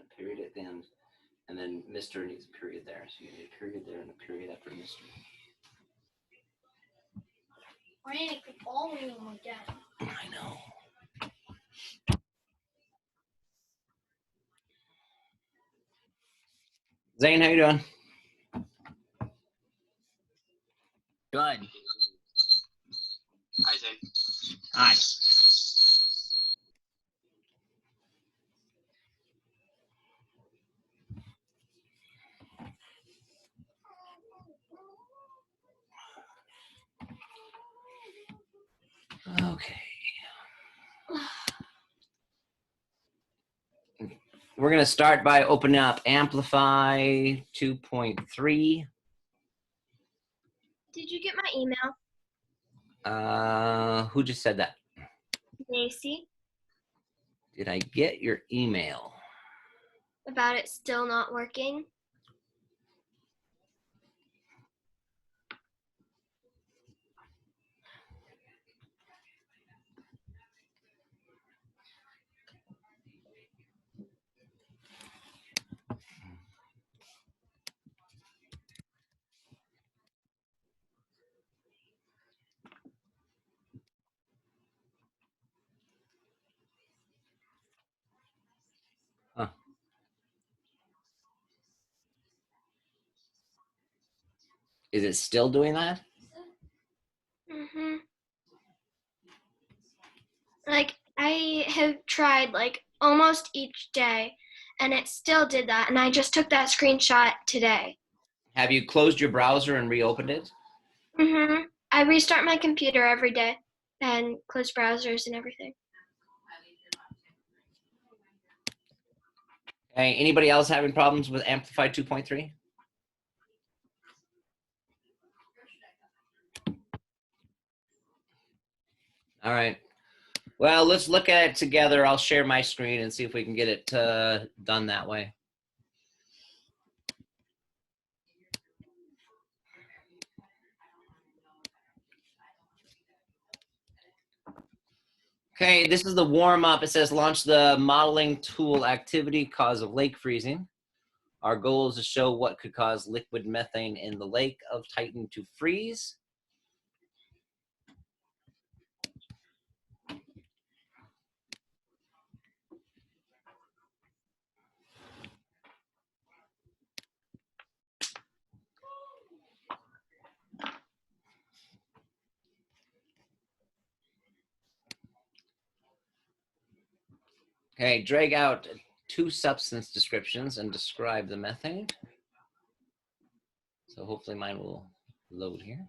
a period at the end, and then Mr. needs a period there. So you need a period there and a period after Mr. I need to click all of them again. I know. Zane, how you doing? Good. Hi, Zane. Hi. Okay. We're going to start by opening up Amplify 2.3. Did you get my email, Who just said that? Nancy, Did I get your email? about it still not working? Huh. Is it still doing that? Mm-hmm. Like, I have tried, like, almost each day, and it still did that, and I just took that screenshot today. Have you closed your browser and reopened it? Mm-hmm. I restart my computer every day and close browsers and everything. Hey, anybody else having problems with Amplify 2.3? All right. Well, let's look at it together. I'll share my screen and see if we can get it done that way. Okay, this is the warm-up. It says launch the modeling tool activity, cause of lake freezing. Our goal is to show what could cause liquid methane in the lake of Titan to freeze. Okay, drag out 2 substance descriptions and describe the methane. So hopefully mine will load here.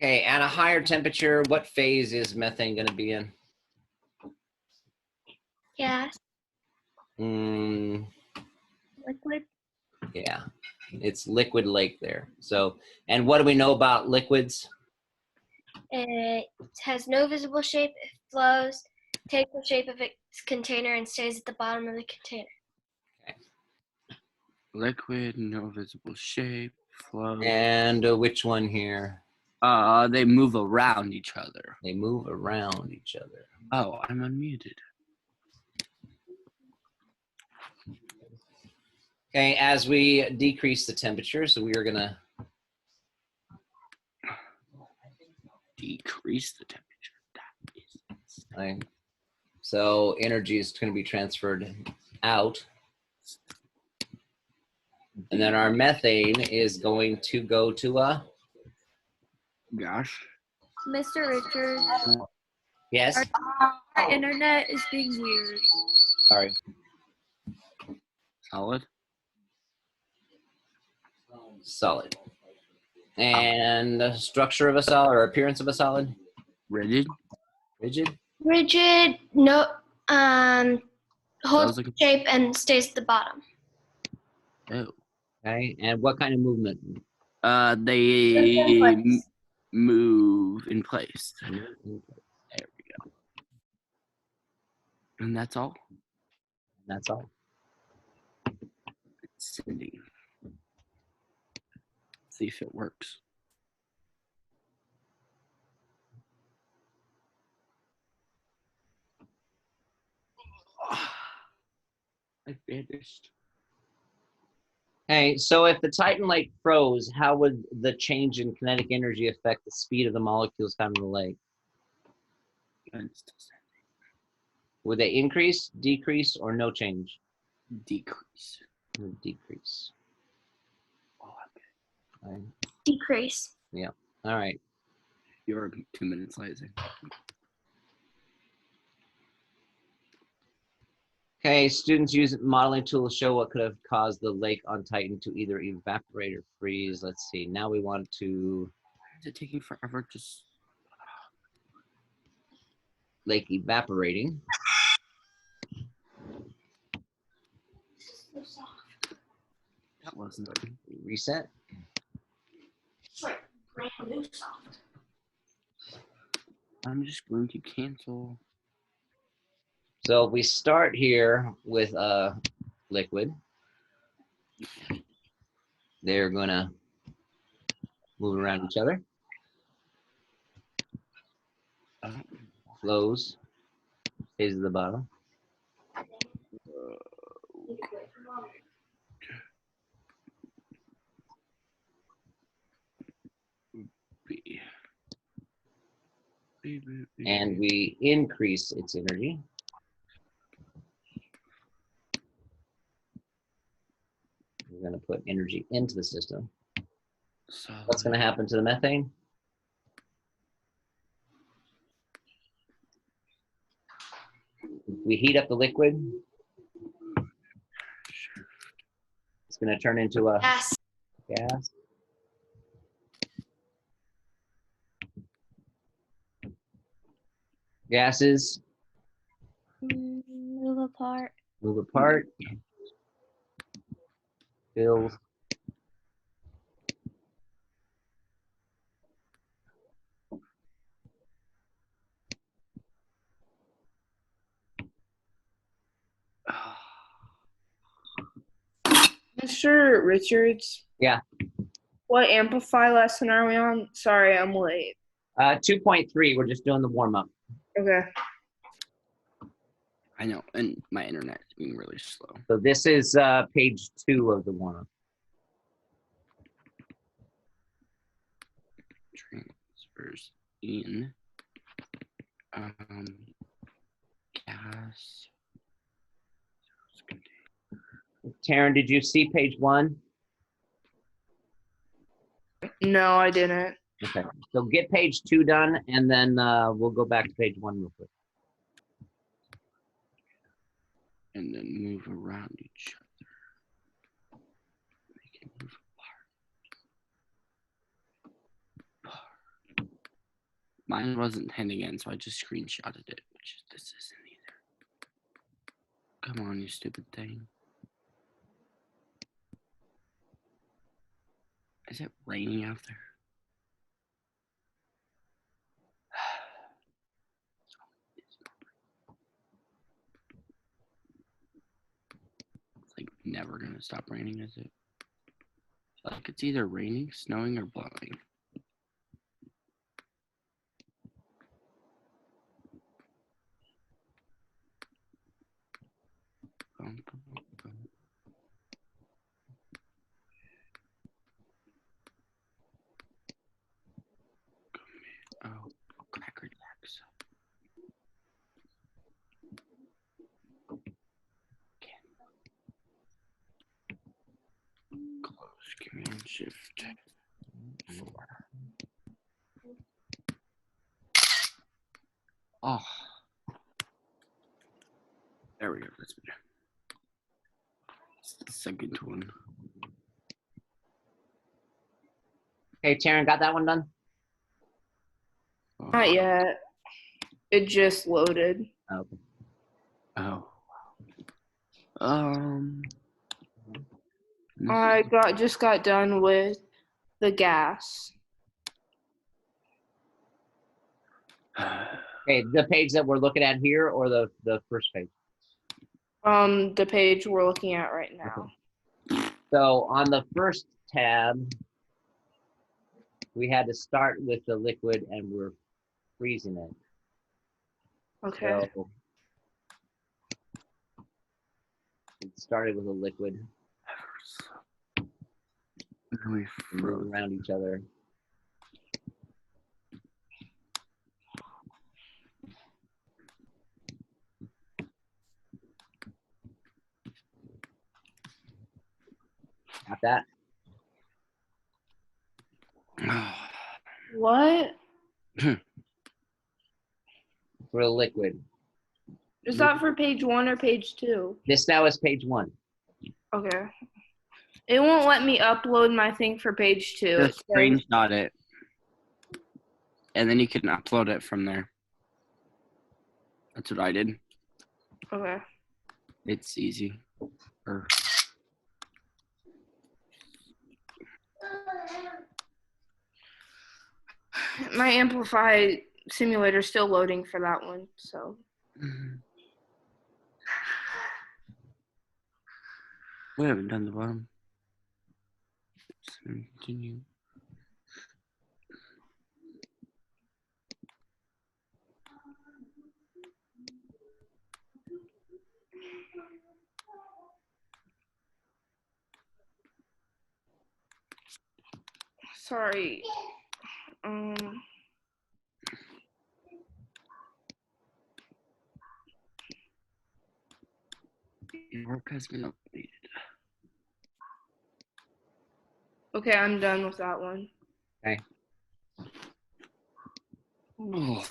Okay, at a higher temperature, what phase is methane going to be in? Gas, Mm, liquid, yeah, it's liquid lake there. So, and what do we know about liquids? it has no visible shape, it flows, takes the shape of its container, and stays at the bottom of the container. Liquid, no visible shape, flow. And which one here? They move around each other. They move around each other. Oh, I'm unmuted. Okay, as we decrease the temperature, so we are gonna Decrease the temperature. That is right? So energy is going to be transferred out. And then our methane is going to go to a... Gosh. Mr. Richards, Yes? our internet is being weird. Sorry. Solid. Solid. And the structure of a solid or appearance of a solid? Rigid. Rigid? Rigid, no, holds Sounds like a- shape and stays at the bottom. Oh. Okay, and what kind of movement? They Move in place. There we go. And that's all. That's all. Sending. See if it works. I vanished. Hey, so if the Titan Lake froze, how would the change in kinetic energy affect the speed of the molecules coming to the lake? And it's still sending. Would they increase, decrease, or no change? Decrease. Or decrease. Oh, okay. All right. Decrease. All right. You're 2 minutes late. Zach. Okay, students use modeling tool to show what could have caused the lake on Titan to either evaporate or freeze. Let's see. Now we want to Why is it taking forever? Just lake evaporating. that wasn't. Reset. I'm just going to cancel. So we start here with a liquid. They're gonna move around each other. Flows. Stays at the bottom. B. And we increase its energy. We're going to put energy into the system. What's going to happen to the methane? We heat up the liquid. It's going to turn into a Yes. gas. Gases Move apart. move apart. Fill. Mr. Richards? Yeah. What Amplify lesson are we on? Sorry, I'm late. 2.3, we're just doing the warm up. Okay. I know, and my internet is being really slow. So this is page 2 of the warm up. Transfers in gas. Taryn, did you see page 1? No, I didn't. Okay. So get page 2 done, and then we'll go back to page 1 real quick. And then move around each other. They can move apart. Mine wasn't 10 again, so I just screenshotted it, which is, this isn't either. Come on, you stupid thing. Is it raining out there? It's like never gonna stop raining, is it? Like it's either raining, snowing, or blowing. Oh, Cracker Jacks. Close Command Shift 4. Oh. There we go. That's better. It's the second one. Okay, Taryn, got that one done? Oh. Not yet. It just loaded. Okay. Oh. I just got done with the gas. Okay, the page that we're looking at here or the first page? The page we're looking at right now. So on the first tab, we had to start with the liquid and we're freezing it. Okay. So it started with a liquid, We moving around each other. Got that? What? For the liquid. Is that for page 1 or page 2? This now is page 1. Okay. It won't let me upload my thing for page 2. It Just says- screenshot it. And then you can upload it from there. That's what I did. Okay. It's easy. My Amplify simulator is still loading for that one, so. We haven't done the bottom. So continue. Sorry. Your work has been updated. Okay, I'm done with that one. Okay. Oh.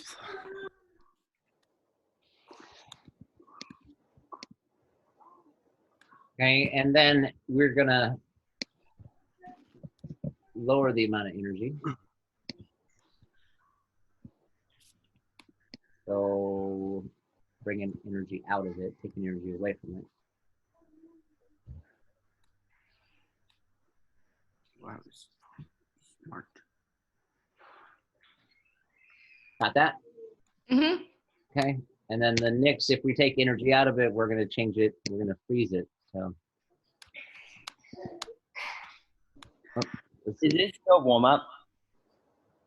Okay, and then we're gonna lower the amount of energy. So bringing energy out of it, taking energy away from it. Wow, smart. Got that? Mm-hmm. Okay. And then the next, if we take energy out of it, we're gonna change it, we're gonna freeze it. So Is this still warm up?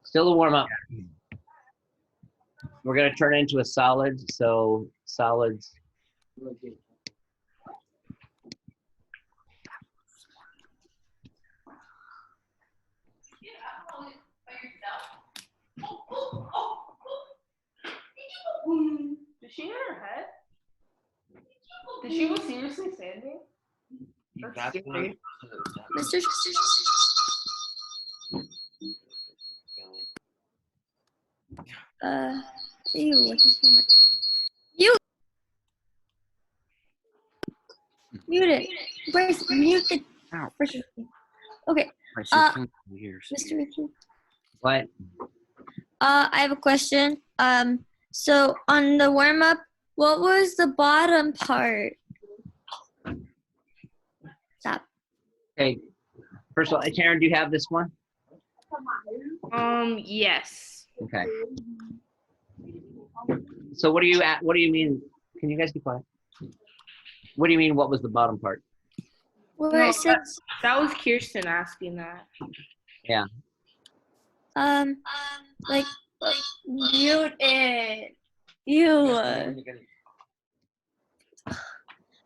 still a warm up. We're gonna turn it into a solid, so solids. Did she hit her head? Did she go seriously standing? That's scary. Mr. Ew, what's his name? You mute it. Bryce, mute the Ow. freaking thing. Okay, I see plenty of years. Mr. Richard. What? I have a question. So on the warm up, what was the bottom part? Stop. Okay. First of all, Karen, do you have this one? Yes. Okay. So what do you at? What do you mean? Can you guys be quiet? What do you mean? What was the bottom part? Where No, it says That was Kirsten asking that. like mute it. You.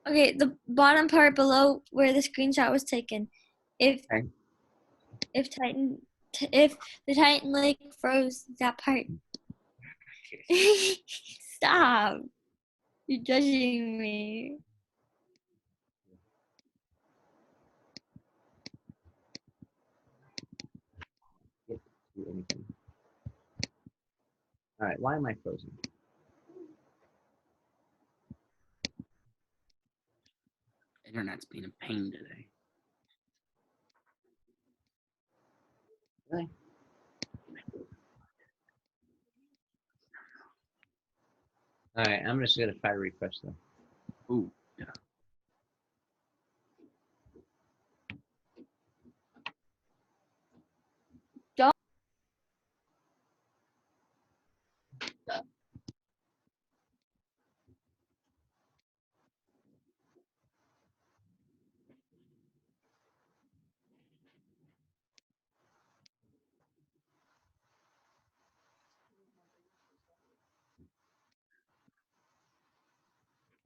Okay, the bottom part below where the screenshot was taken. If Okay. if the Titan Lake froze that part. Stop. You're judging me. Do anything. All right. Why am I frozen? Internet's being a pain today. Really? All right. I'm just gonna try to refresh them. Ooh, yeah.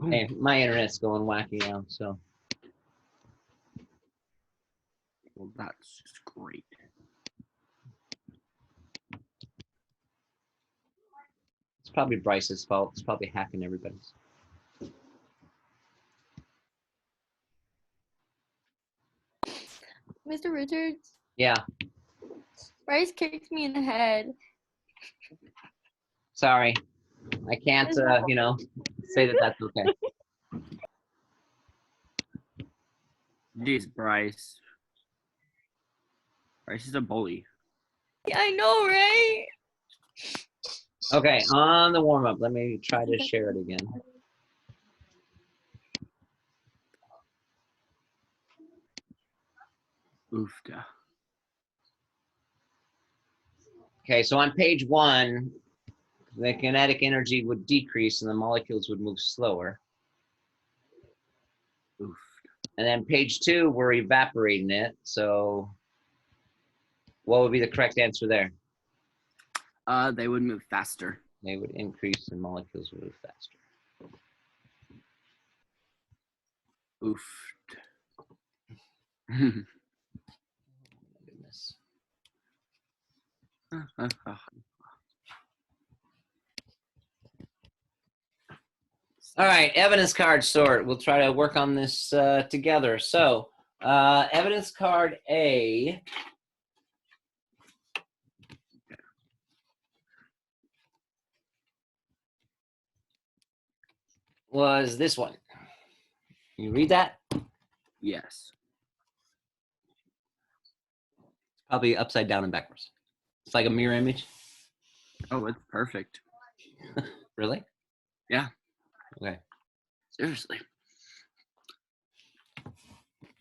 Hey, my internet's going wacky now, so. Well, that's just great. It's probably Bryce's fault. It's probably hacking everybody's. Mr. Richards, Yeah, Bryce kicked me in the head. sorry. I can't, say that that's okay. Jeez, Bryce. Bryce is a bully. I know, right? Okay, on the warm-up, let me try to share it again. Oofda. Okay, so on page 1, the kinetic energy would decrease and the molecules would move slower. Oof. And then page 2, we're evaporating it. So what would be the correct answer there? They would move faster. They would increase and molecules would move faster. Oof. Goodness. All right, evidence card sort. We'll try to work on this together. So evidence card A was this one. Can you read that? Yes. Probably upside down and backwards. It's like a mirror image. Oh, it's perfect. Really? Yeah. Okay. Seriously.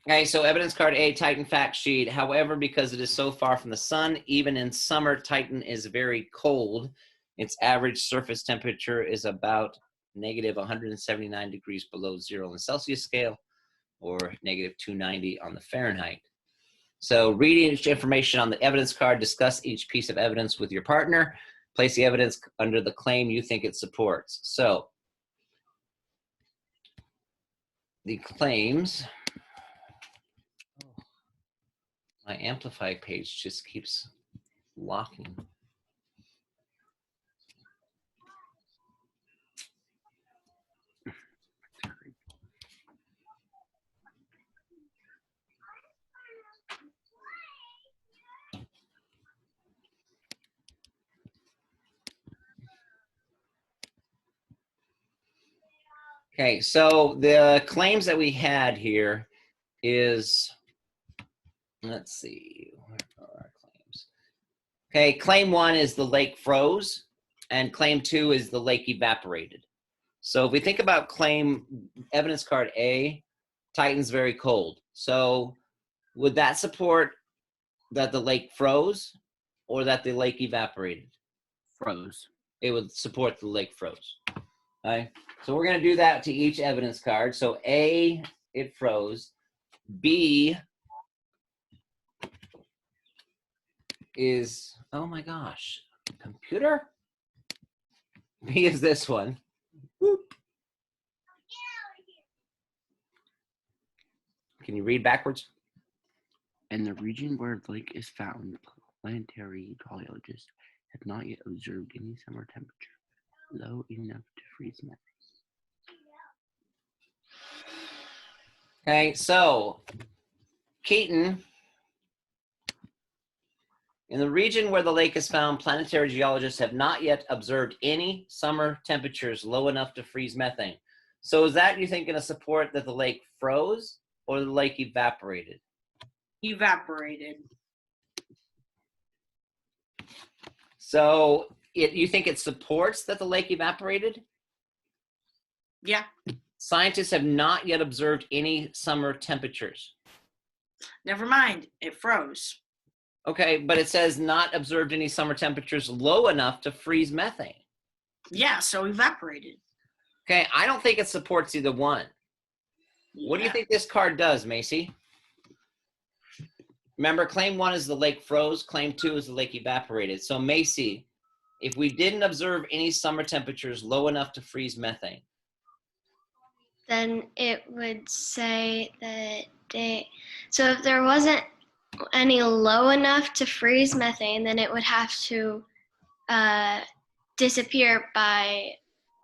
Okay, so evidence card A, Titan fact sheet. However, because it is so far from the sun, even in summer, Titan is very cold. Its average surface temperature is about negative 179 degrees below zero on the Celsius scale, or negative 290 on the Fahrenheit. So read each information on the evidence card, discuss each piece of evidence with your partner, place the evidence under the claim you think it supports. So the claims, my Amplify page just keeps locking. Okay, so the claims that we had here is, let's see, where are our claims? Okay, claim 1 is the lake froze, and claim 2 is the lake evaporated. So if we think about claim evidence card A, Titan's very cold. So would that support that the lake froze or that the lake evaporated? Froze. It would support the lake froze. All right. So we're going to do that to each evidence card. So A, it froze. B is, oh my gosh, computer? B is this one. Whoop. Can you read backwards? In the region where the lake is found, planetary geologists have not yet observed any summer temperature low enough to freeze methane. Okay, so Keaton, in the region where the lake is found, planetary geologists have not yet observed any summer temperatures low enough to freeze methane. So is that, you think, going to support that the lake froze or the lake evaporated? Evaporated. So you think it supports that the lake evaporated? Yeah. Scientists have not yet observed any summer temperatures. Never mind. It froze. Okay, but it says not observed any summer temperatures low enough to freeze methane. Yeah, so evaporated. Okay, I don't think it supports either one. What do you Yeah. think this card does, Macy? Remember, claim 1 is the lake froze, claim 2 is the lake evaporated. So Macy, if we didn't observe any summer temperatures low enough to freeze methane, then it would say that so if there wasn't any low enough to freeze methane, then it would have to disappear by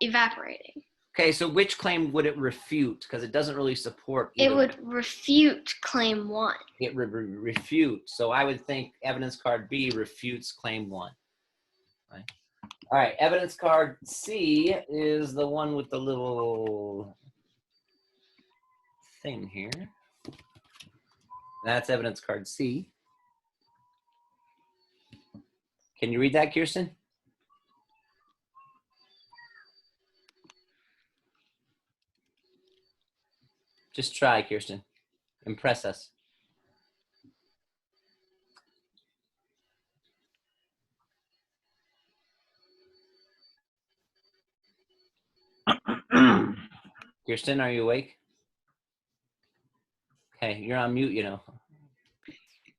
evaporating. Okay, so which claim would it refute? Because it doesn't really support It either. would refute claim 1. It would refute. So I would think evidence card B refutes claim 1. Right. All right, evidence card C is the one with the little thing here. That's evidence card C. Can you read that, Kirsten? Just try, Kirsten. Impress us. Kirsten, are you awake? Okay, you're on mute, you know.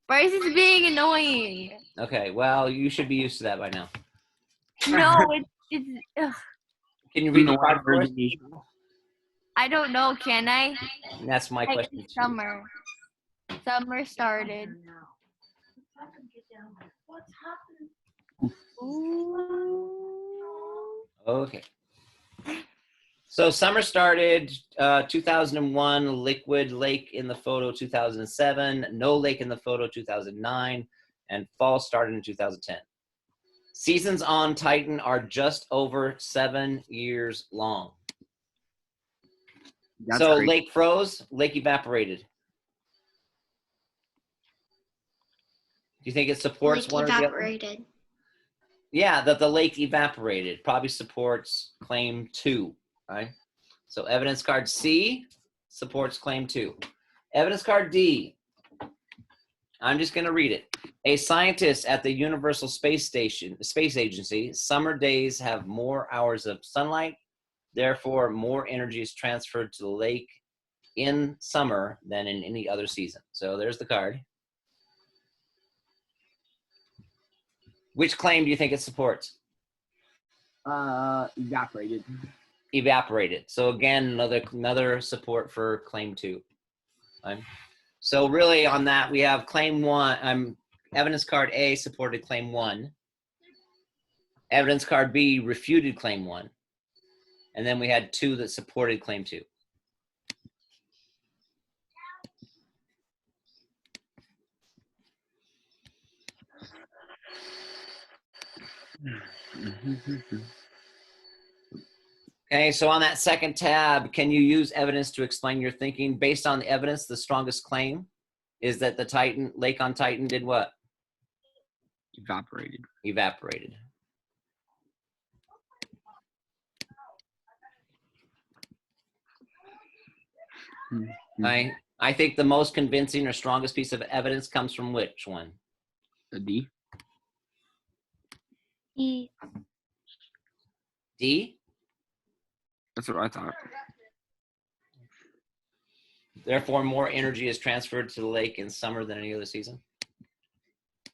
Why is this being annoying? Okay, well, you should be used to that by now. No, it's ugh. Can you read the More card for us? than usual. I don't know, can I? That's my Like question. it's summer. Summer started. Ooh. Okay. So summer started 2001, liquid lake in the photo 2007, no lake in the photo 2009, and fall started in 2010. Seasons on Titan are just over 7 years long. That's So crazy. lake froze, lake evaporated. Do you think it supports Like one or the other? evaporated. Yeah, that the lake evaporated probably supports claim 2, right? So evidence card C supports claim 2. Evidence card D, I'm just going to read it. A scientist at the Universal Space Agency, summer days have more hours of sunlight, therefore more energy is transferred to the lake in summer than in any other season. So there's the card. Which claim do you think it supports? Evaporated. Evaporated. So again, another support for claim 2. So really on that, we have claim 1. Evidence card A supported claim 1. Evidence card B refuted claim 1. And then we had 2 that supported claim 2. Okay, so on that second tab, can you use evidence to explain your thinking? Based on the evidence, the strongest claim is that the lake on Titan did what? Evaporated. Evaporated. I think the most convincing or strongest piece of evidence comes from which one? A D. E. D? That's what I thought. Therefore, more energy is transferred to the lake in summer than any other season.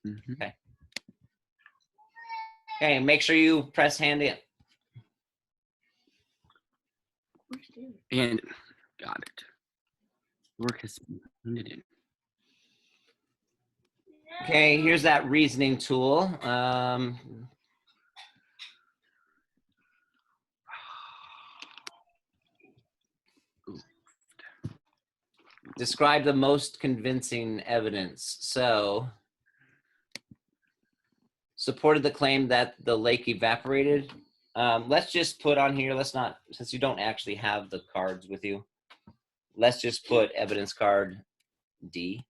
Mm-hmm. Okay, make sure you press hand in. And got it. Work has been handed in. Okay, here's that reasoning tool. Describe the most convincing evidence. So, supported the claim that the lake evaporated. Let's just put on here, since you don't actually have the cards with you, let's just put evidence card D.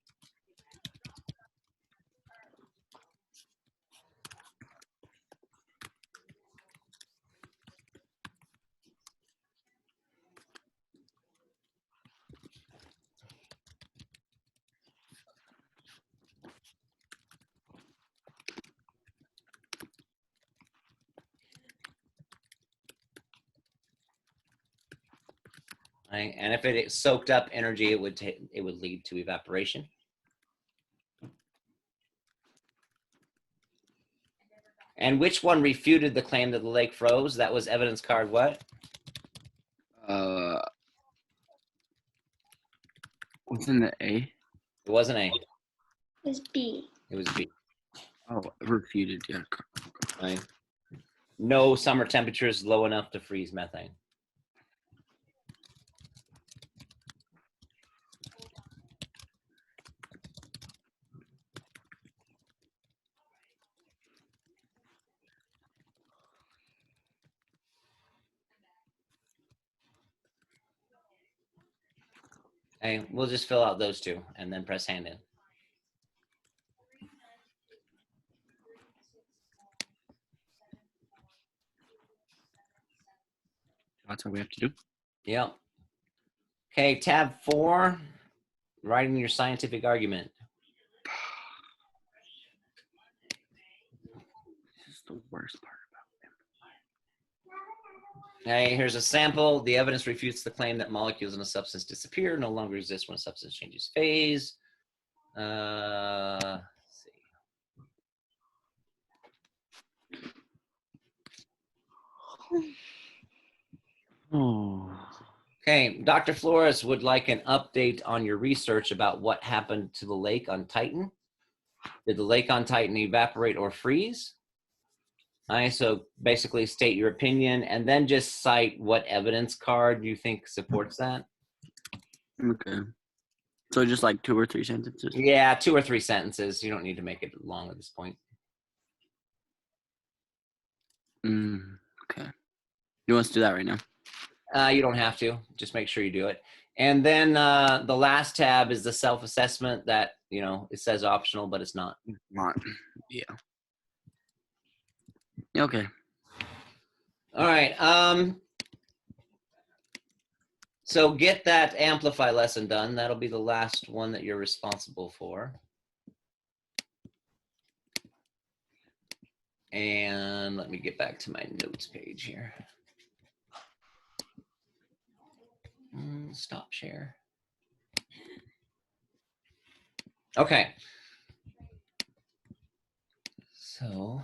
Right? And if it soaked up energy, it would lead to evaporation. And which one refuted the claim that the lake froze? That was evidence card what? What's in the A? It wasn't A. It was B. It was B. Oh, refuted. Yeah. Right? No summer temperatures low enough to freeze methane. Okay, we'll just fill out those two and then press hand in. That's what we have to do. Yep. Okay, tab 4, writing your scientific argument. This is the worst part about Okay, here's a sample. The evidence refutes the claim that molecules in a substance disappear, no longer exist when a substance changes phase. Let's see. Oh. Okay, Dr. Flores would like an update on your research about what happened to the lake on Titan. Did the lake on Titan evaporate or freeze? All right, so basically state your opinion and then just cite what evidence card you think supports that. Okay. So just like 2 or 3 sentences. Yeah, 2 or 3 sentences. You don't need to make it long at this point. Okay. You want us to do that right now? You don't have to. Just make sure you do it. And then the last tab is the self-assessment that, you know, it says optional, but it's not. Not. Yeah. Okay. All right. So get that Amplify lesson done. That'll be the last one that you're responsible for. And let me get back to my notes page here. Stop share. Okay. So.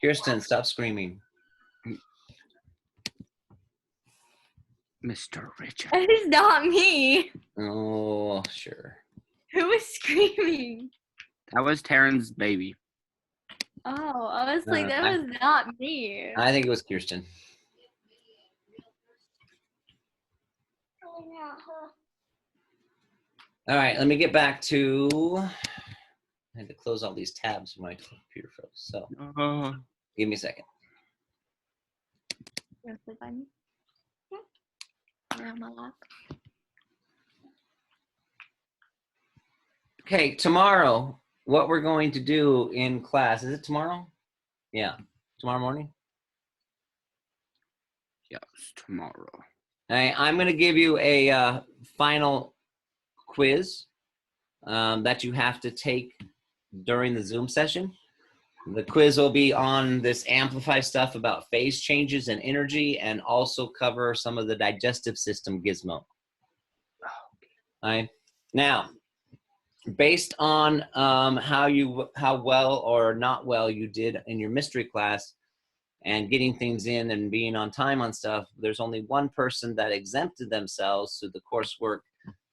Kirsten, stop screaming. Mr. Richard. That is not me. Oh, sure. Who was screaming? That was Taryn's baby. Oh, I was like, that I- was not me. I think it was Kirsten. All right, let me get back to. I had to close all these tabs when my computer froze. So give me a second. You wanna sit by me? Yeah, on my lap. Okay, tomorrow, what we're going to do in class, is it tomorrow? Yeah, tomorrow morning. Yes, tomorrow. I'm going to give you a final quiz that you have to take during the Zoom session. The quiz will be on this Amplify stuff about phase changes and energy, and also cover some of the digestive system gizmo. All right. Now, based on how well or not well you did in your mystery class and getting things in and being on time on stuff, there's only one person that exempted themselves to the coursework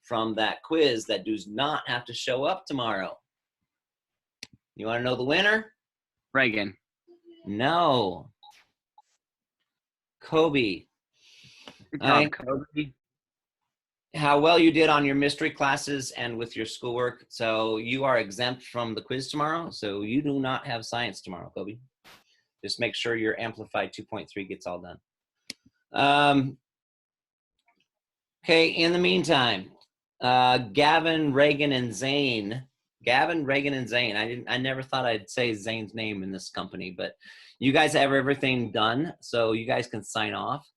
from that quiz that does not have to show up tomorrow. You want to know the winner? Reagan. No. Kobe. Good Aye. job, Kobe. How well you did on your mystery classes and with your schoolwork. So you are exempt from the quiz tomorrow. So you do not have science tomorrow, Kobe. Just make sure your Amplified 2.3 gets all done. Okay, in the meantime, Gavin, Reagan, and Zane. Gavin, Reagan, and Zane. I never thought I'd say Zane's name in this company, but you guys have everything done, so you guys can sign off.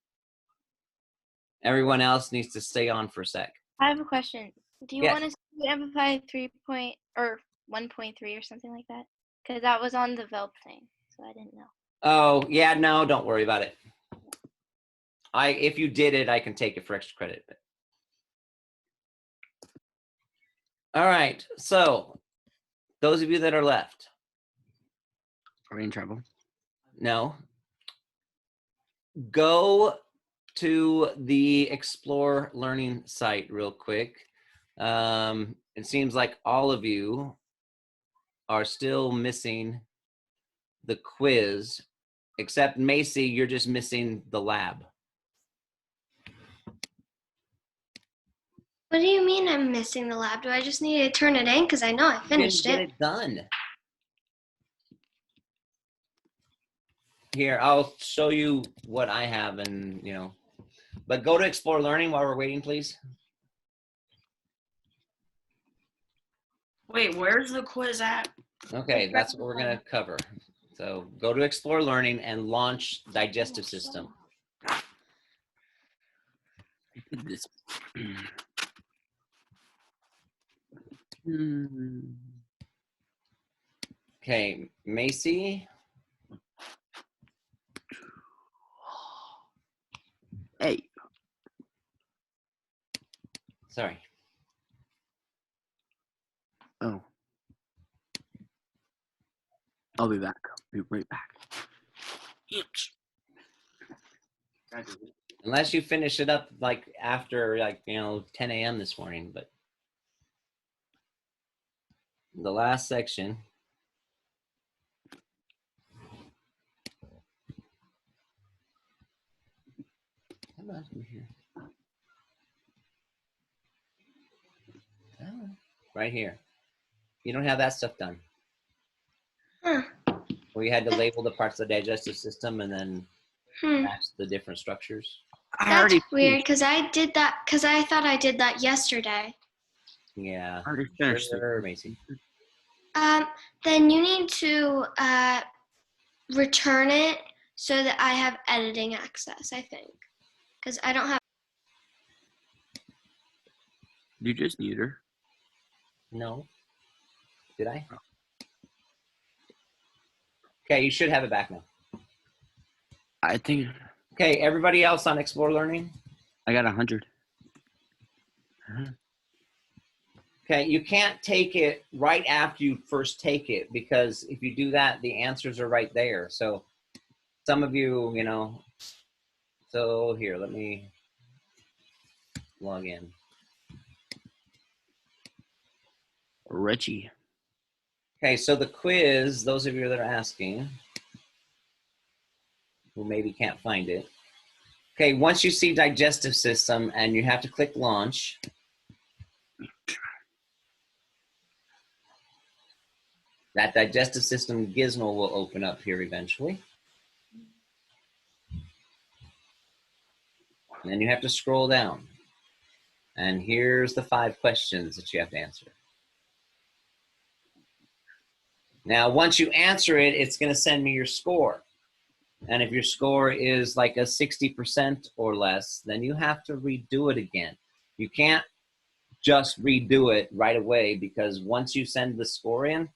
Everyone else needs to stay on for a sec. I have a question. Do you Yes. want us to amplify 1.3 or something like that? Because that was on the VELP thing, so I didn't know. Oh, yeah, no, don't worry about it. If you did it, I can take it for extra credit. All right, so those of you that are left, Are we in trouble? no. go to the Explore Learning site real quick. It seems like all of you are still missing the quiz, except Macy, you're just missing the lab. What do you mean I'm missing the lab? Do I just need to turn it in? Because I know I finished Get it. it done. Here, I'll show you what I have, and but go to Explore Learning while we're waiting, please. Wait, where's the quiz at? Okay, that's what we're gonna cover. So go to Explore Learning and launch Digestive System. This. Okay, Macy. Hey. Sorry. Oh. I'll be back. Be right back. Unless you finish it up like after 10 a.m. this morning, but the last section. Come on here. Oh, right here. You don't have that stuff done. Huh. Where you had to label the parts of the digestive system and then match the different structures. That's weird because I did that because I thought I did that yesterday. Yeah. I already finished Sure, Macy. Then you need to return it so that I have editing access, I think. Because I don't have. You just mute her. No. Did I? Okay, you should have it back now. I think Okay, everybody else on Explore Learning? I got 100. Okay, you can't take it right after you first take it because if you do that, the answers are right there. So some of you, so here, let me log in. Richie. Okay, so the quiz, those of you that are asking, who maybe can't find it. Okay, once you see digestive system and you have to click launch. That digestive system gizmo will open up here eventually. And then you have to scroll down. And here's the 5 questions that you have to answer. Now, once you answer it, it's going to send me your score. And if your score is like a 60% or less, then you have to redo it again. You can't just redo it right away because once you send the score in,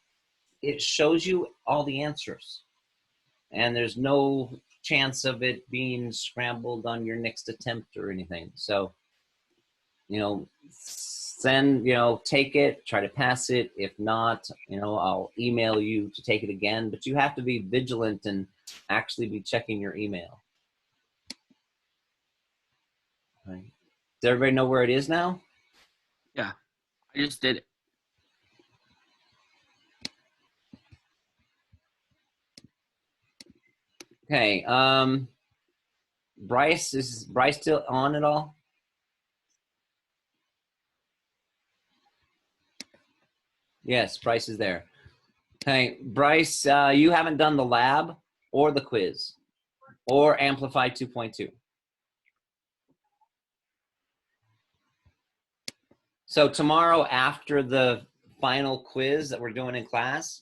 it shows you all the answers. And there's no chance of it being scrambled on your next attempt or anything. So, take it, try to pass it. If not, I'll email you to take it again, but you have to be vigilant and actually be checking your email. Right. Does everybody know where it is now? Yeah, I just did it. Okay. Bryce, is Bryce still on at all? Yes, Bryce is there. Okay, Bryce, you haven't done the lab or the quiz or Amplify 2.2. So tomorrow after the final quiz that we're doing in class,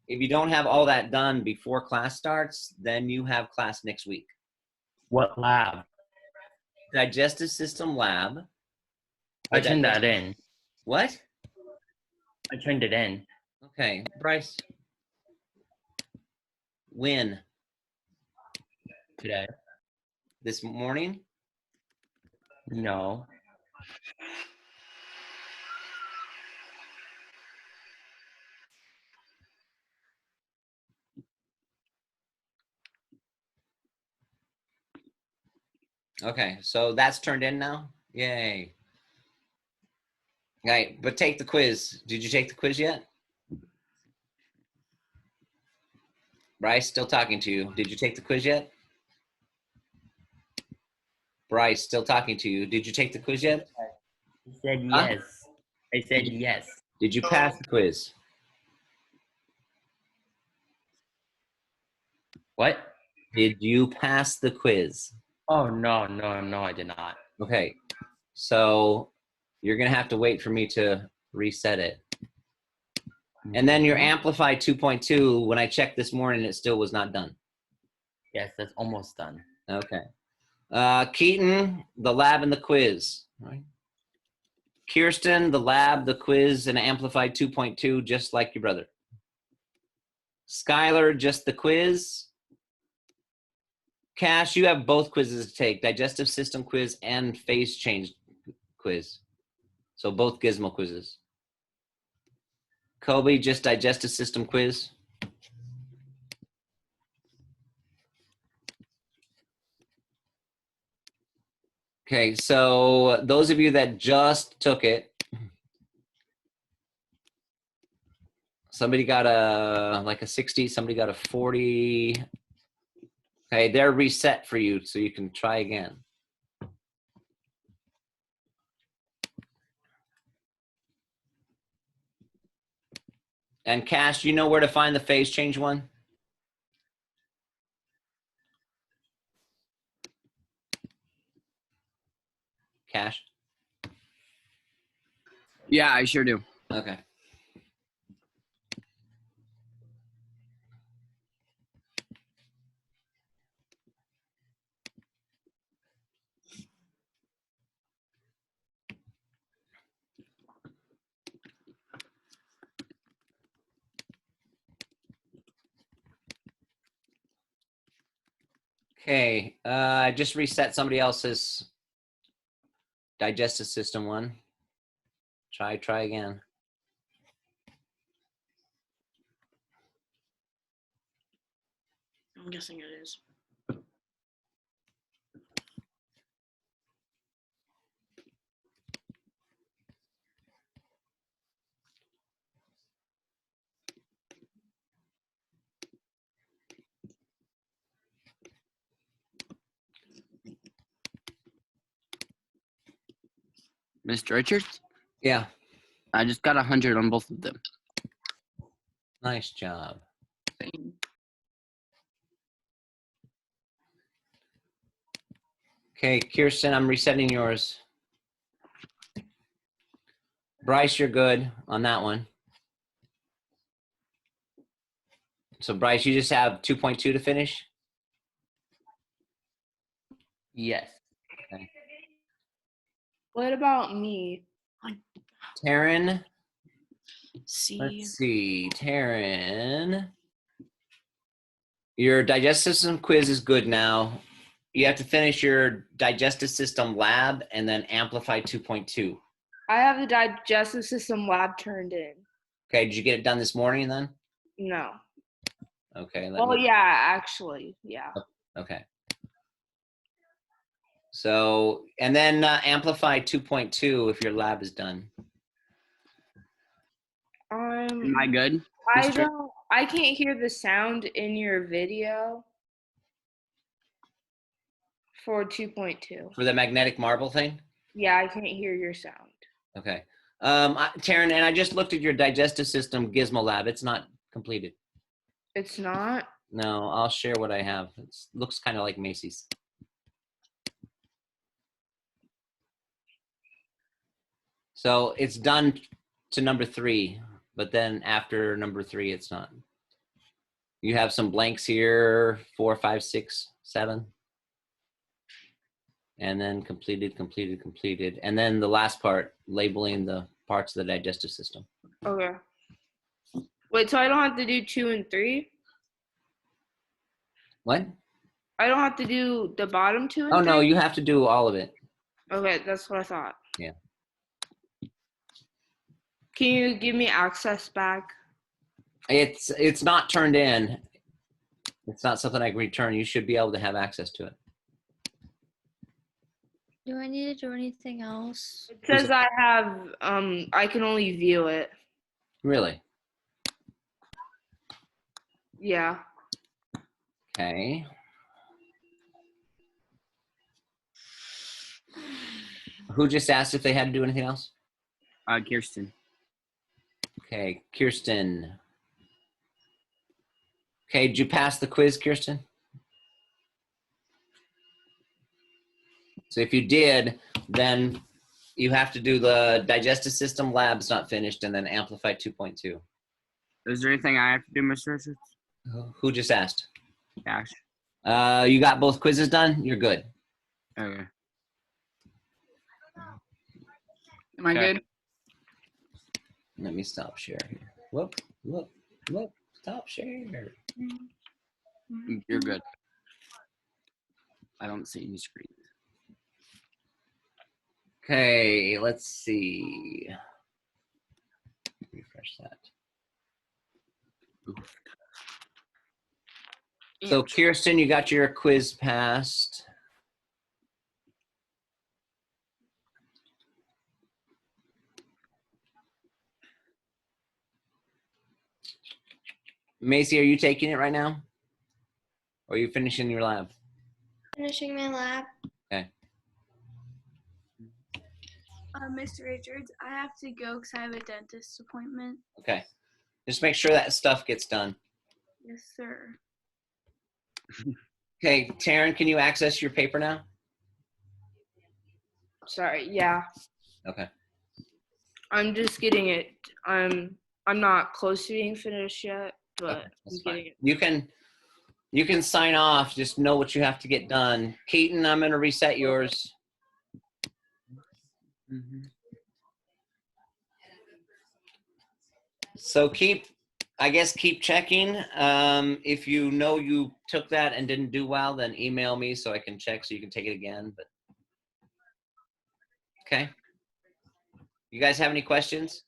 if you don't have all that done before class starts, then you have class next week. What lab? Digestive system lab. I turned that in. What? I turned it in. Okay, Bryce. When? Today. This morning? No. Okay, so that's turned in now. Yay. Right, but take the quiz. Did you take the quiz yet? Bryce, still talking to you. Did you take the quiz yet? Bryce, still talking to you. Did you take the quiz yet? I said Huh? yes. I said yes. Did you pass the quiz? What? Did you pass the quiz? Oh, no, I did not. Okay, so you're gonna have to wait for me to reset it. And then your Amplify 2.2, when I checked this morning, it still was not done. Yes, that's almost done. Okay. Keaton, the lab and the quiz. Right. Kirsten, the lab, the quiz, and Amplify 2.2, just like your brother. Skylar, just the quiz. Cash, you have both quizzes to take, digestive system quiz and phase change quiz. So both Gizmo quizzes. Kobe, just digestive system quiz. Okay, so those of you that just took it, somebody got a 60, somebody got a 40. Okay, they're reset for you, so you can try again. And Cash, you know where to find the phase change one? Cash? Yeah, I sure do. Okay. Okay, I just reset somebody else's digestive system one. Try again. I'm guessing it is. Mr. Richards, Yeah, I just got 100 on both of them. nice job. Okay, Kirsten, I'm resetting yours. Bryce, you're good on that one. So Bryce, you just have 2.2 to finish? Yes. What about me? Taryn, See. let's see, Taryn. Your digestive system quiz is good now. You have to finish your digestive system lab and then Amplify 2.2. I have the digestive system lab turned in. Okay, did you get it done this morning then? No. Okay. Well, yeah, actually, yeah. Okay. So, and then Amplify 2.2 if your lab is done. Am I good? I can't hear the sound in your video for 2.2. For the magnetic marble thing? Yeah, I can't hear your sound. Okay. Taryn, and I just looked at your digestive system Gizmo lab. It's not completed. It's not? No, I'll share what I have. It looks kind of like Macy's. So it's done to number 3, but then after number 3, it's not. You have some blanks here, 4, 5, 6, 7. And then completed. And then the last part, labeling the parts of the digestive system. Okay. Wait, so I don't have to do 2 and 3? What? I don't have to do the bottom 2 and 3? Oh, no, you have to do all of it. Okay, that's what I thought. Yeah. Can you give me access back? It's not turned in. It's not something I can return. You should be able to have access to it. Do I need to do anything else? It says I have, I can only view it. Really? Yeah. Okay. Who just asked if they had to do anything else? Kirsten. Okay, Kirsten. Okay, did you pass the quiz, Kirsten? So if you did, then you have to do the digestive system labs not finished and then Amplify 2.2. Is there anything I have to do, Mr. Richards? Who just asked? Dash. You got both quizzes done? You're good. Okay. Am I Okay. good? Let me stop share here. Whoop, stop share. You're good. I don't see any screens. Okay, let's see. Refresh that. Oof. So Kirsten, you got your quiz passed. Macy, are you taking it right now? Or are you finishing your lab? Finishing my lab. Mr. Richards, I have to go because I have a dentist appointment. Okay. Just make sure that stuff gets done. Yes, sir. Okay, Taryn, can you access your paper now? Sorry. Yeah. Okay. I'm just getting it. I'm not close to being finished yet, but Okay, I'm that's fine. getting it. You can sign off. Just know what you have to get done. Keaton, I'm going to reset yours. Mm-hmm. So keep checking. If you know you took that and didn't do well, then email me so I can check so you can take it again. But okay. You guys have any questions?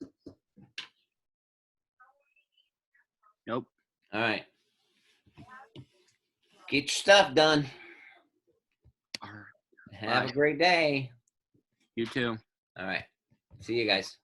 Nope. All right. Get your stuff done. All right. Have Bye. a great day. You too. All right. See you guys.